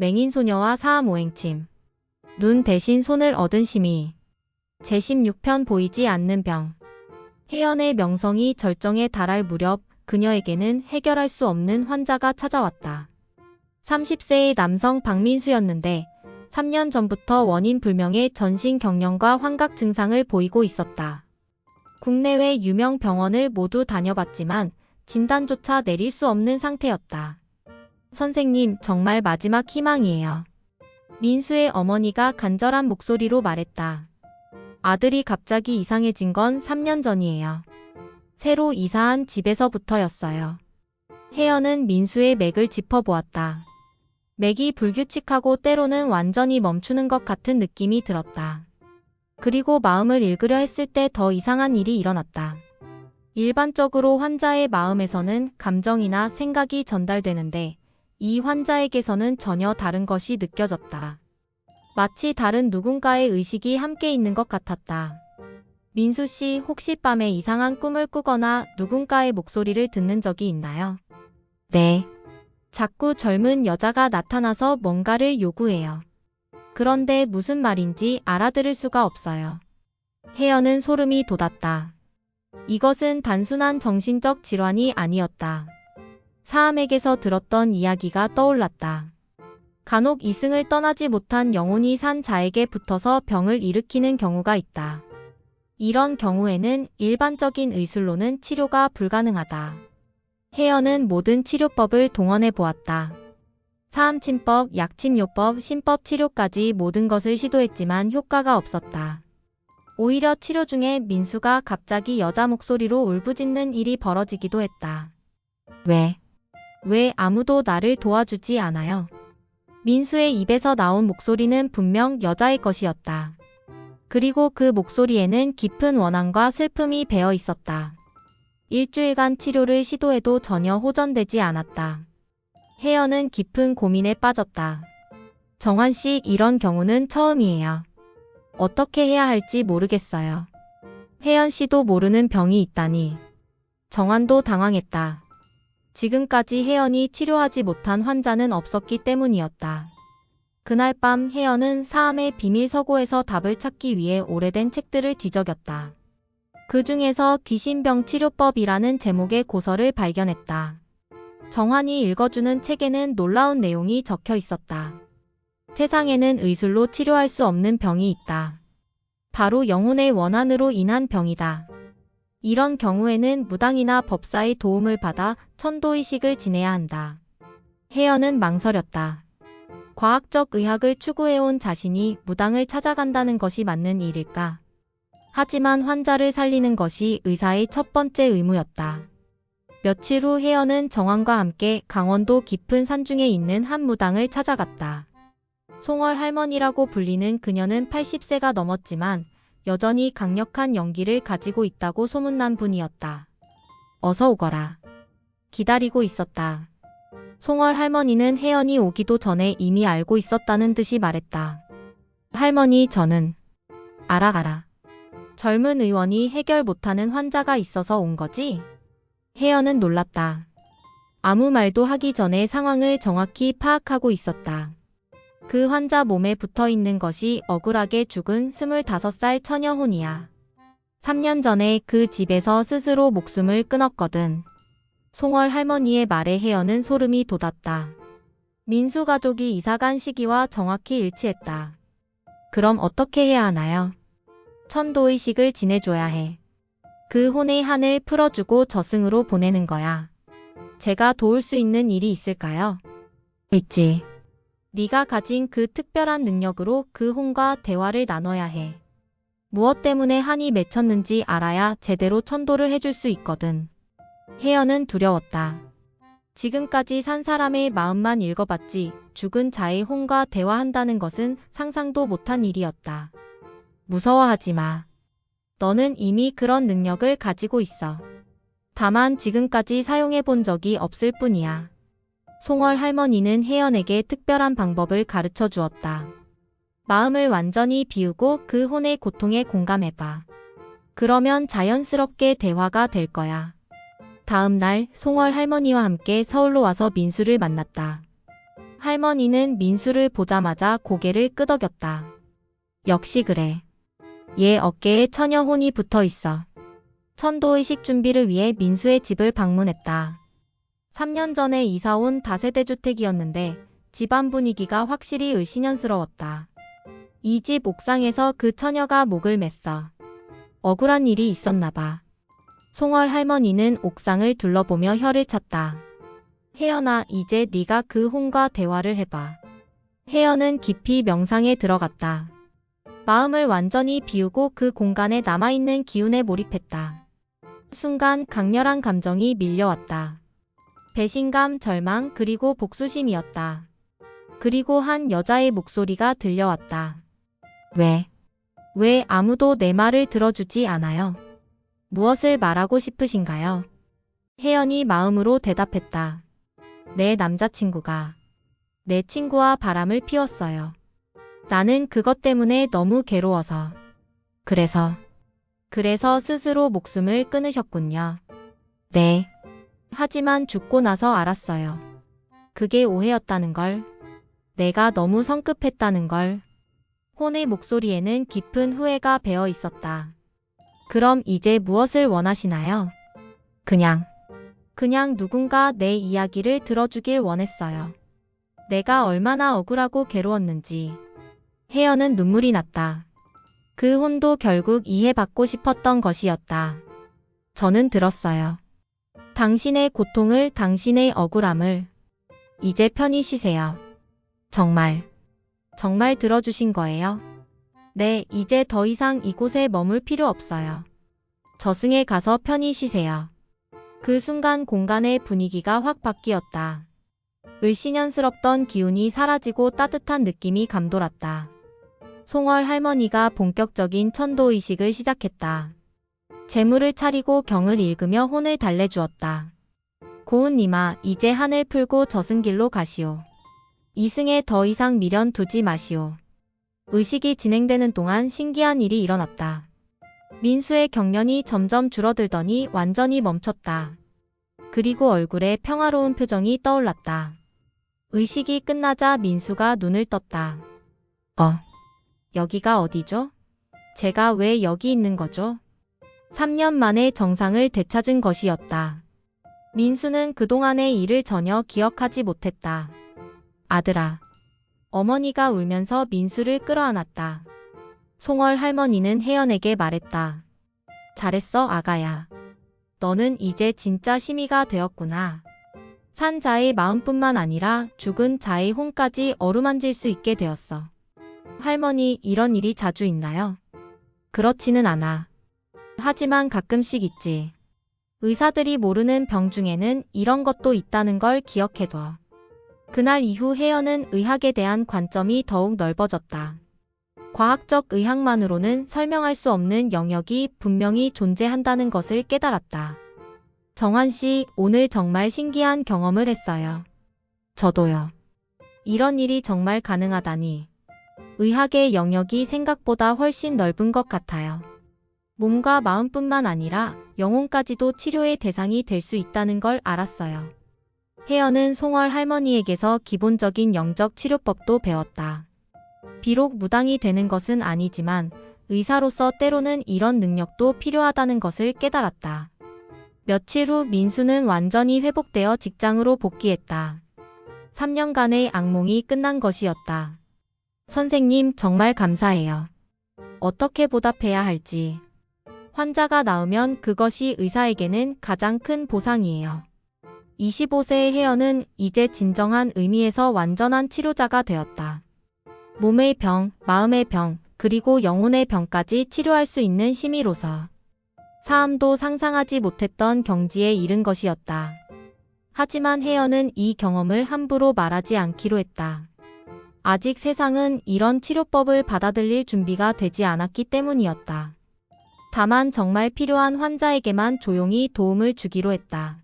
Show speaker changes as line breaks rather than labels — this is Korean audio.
맹인소녀와 사암오행침. 눈 대신 손을 얻은 심의. 제16편 보이지 않는 병. 혜연의 명성이 절정에 달할 무렵 그녀에게는 해결할 수 없는 환자가 찾아왔다. 30세의 남성 박민수였는데 3년 전부터 원인 불명의 전신경련과 환각 증상을 보이고 있었다. 국내외 유명 병원을 모두 다녀봤지만 진단조차 내릴 수 없는 상태였다. 선생님, 정말 마지막 희망이에요. 민수의 어머니가 간절한 목소리로 말했다. 아들이 갑자기 이상해진 건 3년 전이에요. 새로 이사한 집에서부터였어요. 혜연은 민수의 맥을 짚어보았다. 맥이 불규칙하고 때로는 완전히 멈추는 것 같은 느낌이 들었다. 그리고 마음을 읽으려 했을 때 더 이상한 일이 일어났다. 일반적으로 환자의 마음에서는 감정이나 생각이 전달되는데 이 환자에게서는 전혀 다른 것이 느껴졌다. 마치 다른 누군가의 의식이 함께 있는 것 같았다. 민수 씨, 혹시 밤에 이상한 꿈을 꾸거나 누군가의 목소리를 듣는 적이 있나요? 네. 자꾸 젊은 여자가 나타나서 뭔가를 요구해요. 그런데 무슨 말인지 알아들을 수가 없어요. 혜연은 소름이 돋았다. 이것은 단순한 정신적 질환이 아니었다. 사암에게서 들었던 이야기가 떠올랐다. 간혹 이승을 떠나지 못한 영혼이 산 자에게 붙어서 병을 일으키는 경우가 있다. 이런 경우에는 일반적인 의술로는 치료가 불가능하다. 혜연은 모든 치료법을 동원해 보았다. 사암침법, 약침요법, 신법 치료까지 모든 것을 시도했지만 효과가 없었다. 오히려 치료 중에 민수가 갑자기 여자 목소리로 울부짖는 일이 벌어지기도 했다. 왜 아무도 나를 도와주지 않아요? 민수의 입에서 나온 목소리는 분명 여자의 것이었다. 그리고 그 목소리에는 깊은 원한과 슬픔이 배어 있었다. 일주일간 치료를 시도해도 전혀 호전되지 않았다. 혜연은 깊은 고민에 빠졌다. 정환 씨, 이런 경우는 처음이에요. 어떻게 해야 할지 모르겠어요. 혜연 씨도 모르는 병이 있다니. 정환도 당황했다. 지금까지 혜연이 치료하지 못한 환자는 없었기 때문이었다. 그날 밤 혜연은 사암의 비밀 서고에서 답을 찾기 위해 오래된 책들을 뒤적였다. 그 중에서 귀신병 치료법이라는 제목의 고서를 발견했다. 정환이 읽어주는 책에는 놀라운 내용이 적혀 있었다. 세상에는 의술로 치료할 수 없는 병이 있다. 바로 영혼의 원한으로 인한 병이다. 이런 경우에는 무당이나 법사의 도움을 받아 천도의식을 지내야 한다. 혜연은 망설였다. 과학적 의학을 추구해온 자신이 무당을 찾아간다는 것이 맞는 일일까? 하지만 환자를 살리는 것이 의사의 첫 번째 의무였다. 며칠 후 혜연은 정환과 함께 강원도 깊은 산중에 있는 한 무당을 찾아갔다. 송월 할머니라고 불리는 그녀는 80세가 넘었지만 여전히 강력한 연기를 가지고 있다고 소문난 분이었다. 어서 오거라. 기다리고 있었다. 송월 할머니는 혜연이 오기도 전에 이미 알고 있었다는 듯이 말했다. 할머니, 저는 알아가라. 젊은 의원이 해결 못하는 환자가 있어서 온 거지? 혜연은 놀랐다. 아무 말도 하기 전에 상황을 정확히 파악하고 있었다. 그 환자 몸에 붙어있는 것이 억울하게 죽은 25살 처녀혼이야. 3년 전에 그 집에서 스스로 목숨을 끊었거든. 송월 할머니의 말에 혜연은 소름이 돋았다. 민수 가족이 이사간 시기와 정확히 일치했다. 그럼 어떻게 해야 하나요? 천도의식을 지내줘야 해. 그 혼의 한을 풀어주고 저승으로 보내는 거야. 제가 도울 수 있는 일이 있을까요? 있지. 네가 가진 그 특별한 능력으로 그 혼과 대화를 나눠야 해. 무엇 때문에 한이 맺혔는지 알아야 제대로 천도를 해줄 수 있거든. 혜연은 두려웠다. 지금까지 산 사람의 마음만 읽어봤지 죽은 자의 혼과 대화한다는 것은 상상도 못한 일이었다. 무서워하지 마. 너는 이미 그런 능력을 가지고 있어. 다만 지금까지 사용해 본 적이 없을 뿐이야. 송월 할머니는 혜연에게 특별한 방법을 가르쳐 주었다. 마음을 완전히 비우고 그 혼의 고통에 공감해봐. 그러면 자연스럽게 대화가 될 거야. 다음 날 송월 할머니와 함께 서울로 와서 민수를 만났다. 할머니는 민수를 보자마자 고개를 끄덕였다. 역시 그래. 얘 어깨에 처녀 혼이 붙어 있어. 천도의식 준비를 위해 민수의 집을 방문했다. 3년 전에 이사온 다세대 주택이었는데 집안 분위기가 확실히 을씨년스러웠다. 이 집 옥상에서 그 처녀가 목을 맸어. 억울한 일이 있었나 봐. 송월 할머니는 옥상을 둘러보며 혀를 찼다. 혜연아, 이제 네가 그 혼과 대화를 해봐. 혜연은 깊이 명상에 들어갔다. 마음을 완전히 비우고 그 공간에 남아있는 기운에 몰입했다. 순간 강렬한 감정이 밀려왔다. 배신감, 절망, 그리고 복수심이었다. 그리고 한 여자의 목소리가 들려왔다. 왜 아무도 내 말을 들어주지 않아요? 무엇을 말하고 싶으신가요? 혜연이 마음으로 대답했다. 내 남자친구가 내 친구와 바람을 피웠어요. 나는 그것 때문에 너무 괴로워서. 그래서 스스로 목숨을 끊으셨군요. 네. 하지만 죽고 나서 알았어요. 그게 오해였다는 걸. 내가 너무 성급했다는 걸. 혼의 목소리에는 깊은 후회가 배어 있었다. 그럼 이제 무엇을 원하시나요? 그냥 누군가 내 이야기를 들어주길 원했어요. 내가 얼마나 억울하고 괴로웠는지. 혜연은 눈물이 났다. 그 혼도 결국 이해받고 싶었던 것이었다. 저는 들었어요. 당신의 고통을, 당신의 억울함을. 이제 편히 쉬세요. 정말 들어주신 거예요? 네, 이제 더 이상 이곳에 머물 필요 없어요. 저승에 가서 편히 쉬세요. 그 순간 공간의 분위기가 확 바뀌었다. 을씨년스럽던 기운이 사라지고 따뜻한 느낌이 감돌았다. 송월 할머니가 본격적인 천도의식을 시작했다. 재물을 차리고 경을 읽으며 혼을 달래주었다. 고운 이마, 이제 한을 풀고 저승길로 가시오. 이승에 더 이상 미련 두지 마시오. 의식이 진행되는 동안 신기한 일이 일어났다. 민수의 경련이 점점 줄어들더니 완전히 멈췄다. 그리고 얼굴에 평화로운 표정이 떠올랐다. 의식이 끝나자 민수가 눈을 떴다. 여기가 어디죠? 제가 왜 여기 있는 거죠? 3년 만에 정상을 되찾은 것이었다. 민수는 그동안의 일을 전혀 기억하지 못했다. 아들아. 어머니가 울면서 민수를 끌어안았다. 송월 할머니는 혜연에게 말했다. 잘했어, 아가야. 너는 이제 진짜 시미가 되었구나. 산 자의 마음뿐만 아니라 죽은 자의 혼까지 어루만질 수 있게 되었어. 할머니, 이런 일이 자주 있나요? 그렇지는 않아. 하지만 가끔씩 있지. 의사들이 모르는 병 중에는 이런 것도 있다는 걸 기억해둬. 그날 이후 혜연은 의학에 대한 관점이 더욱 넓어졌다. 과학적 의학만으로는 설명할 수 없는 영역이 분명히 존재한다는 것을 깨달았다. 정환 씨, 오늘 정말 신기한 경험을 했어요. 저도요. 이런 일이 정말 가능하다니. 의학의 영역이 생각보다 훨씬 넓은 것 같아요. 몸과 마음뿐만 아니라 영혼까지도 치료의 대상이 될 수 있다는 걸 알았어요. 혜연은 송월 할머니에게서 기본적인 영적 치료법도 배웠다. 비록 무당이 되는 것은 아니지만 의사로서 때로는 이런 능력도 필요하다는 것을 깨달았다. 며칠 후 민수는 완전히 회복되어 직장으로 복귀했다. 3년간의 악몽이 끝난 것이었다. 선생님, 정말 감사해요. 어떻게 보답해야 할지. 환자가 나으면 그것이 의사에게는 가장 큰 보상이에요. 25세의 혜연은 이제 진정한 의미에서 완전한 치료자가 되었다. 몸의 병, 마음의 병, 그리고 영혼의 병까지 치료할 수 있는 심의로서 사암도 상상하지 못했던 경지에 이른 것이었다. 하지만 혜연은 이 경험을 함부로 말하지 않기로 했다. 아직 세상은 이런 치료법을 받아들일 준비가 되지 않았기 때문이었다. 다만 정말 필요한 환자에게만 조용히 도움을 주기로 했다.